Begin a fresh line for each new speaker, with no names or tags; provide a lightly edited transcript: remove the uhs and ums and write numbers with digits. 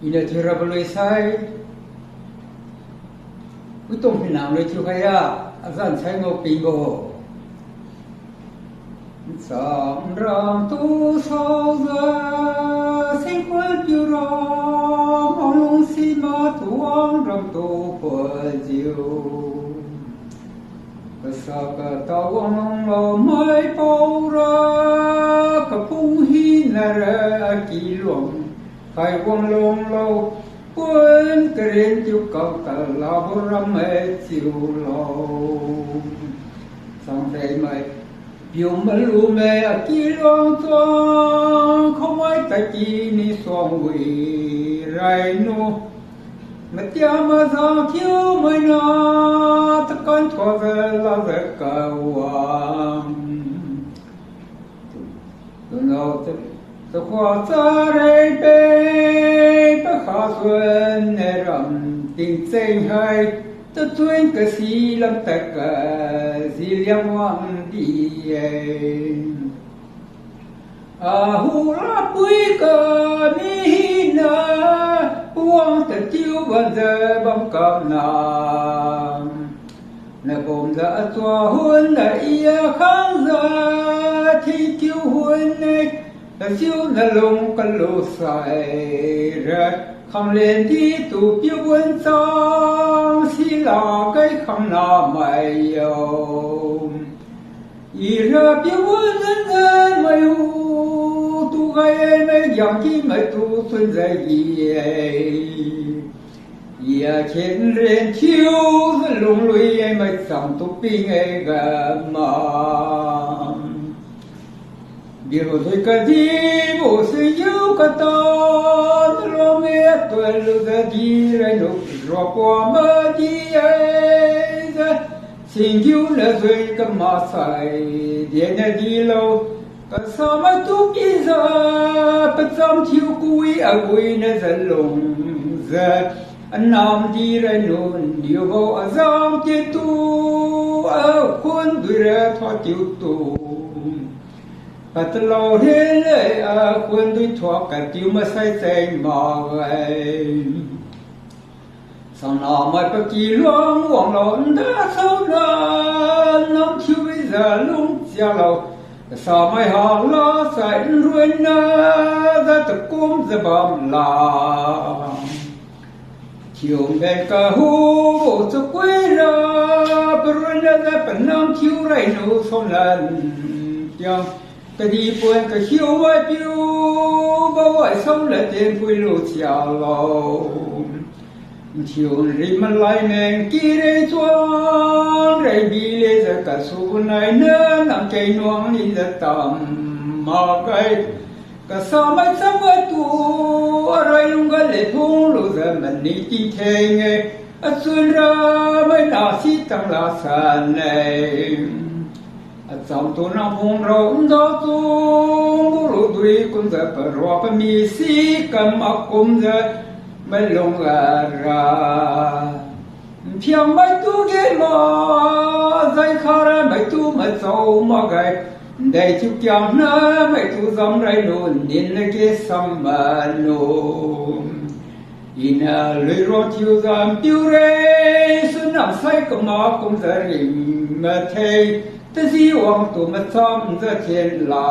ina thira baloi sai utong pinang le chu khaya azan sai ngo pingo sam ram tu sao za sinh quan piu ram mong lung si ma tuang ram tu po jiu sa ka ta wang lo mai pau ra ka pung hi na ra ki luang khai wang long lo quên cái đến chiếu cầu ta lao ram mê chiều lâu xong đây mày biểu mà lu mê kỳ long toang không ai ta chi ni song quỷ rai nu mà tia mà ra thiếu mày na ta con cho về la về cầu hoàng tu nào ta khoa ta đây bê bác khá xuân nè rầm tình sinh hay ta tuyên cái xí lâm ta cả xí liang hoàng đi hu la bui cả ni na hoàng ta chiếu vẫn giờ bom cầm nam nè bom đã cho huân là ia khang ra thì chiếu huân này ta chiếu là lông căn lô sai ra không lên đi tụ biểu quân song xí là cái không nào mày yêu ý ra biểu quân dân mày u tu cái mày dòng chi mày tu xuân dây gì ya trên lên chiếu lùng lùi mày sòng tu pin ấy gà mà điều thôi cái gì bộ sự yêu cái ta lo mẹ tôi lu ra đi rồi lúc rồi qua mơ đi ấy xin yêu là rồi cái mà sai điện là đi lâu cái sao mà tu bây giờ bắt chăm thiếu quý à quý nó dần lùng giờ anh nam đi rồi luôn điều vào à giang tiền tu ở quân đuổi ra thoát tiêu tu ta lâu thế này quân tôi thoát cả tiêu mà say say mà vậy sao nào mà bác kỳ loang hoàng lộn đã sâu ra năm chiều bây giờ lung chia lâu sao mai họ lo say ruin ra tập cung ra bom la chiều về cả hú bộ cho quê ra bữa nay ra phần năm chiều này nấu xong lần chẳng cái đi buồn cái hiu vai biu bao vai sống là tiền vui lụt chào lâu chiều rì mà lại nền kia đây chuông rầy bi lê giờ cả số này nữa nằm cây nuông đi giờ tầm mà cái sao mấy sắp với tu ở đây luôn cái lệ thung lụt giờ mình đi chi thế nghe ở xuân ra mấy nào xí tăng là sàn này trong tu na phong rong do tu buru dui kun za parwa pa mi si kam akum za mai long ra phiang mai tu ge ma zai khara mai tu ma chau ma gai dai chu kyam na mai tu zam rai no nin na ge sam ma no ina lui ro thiu zam piu re sun nam sai kam ma kum za rim ma thei ta di hoàng tu mà chăm ra thiên la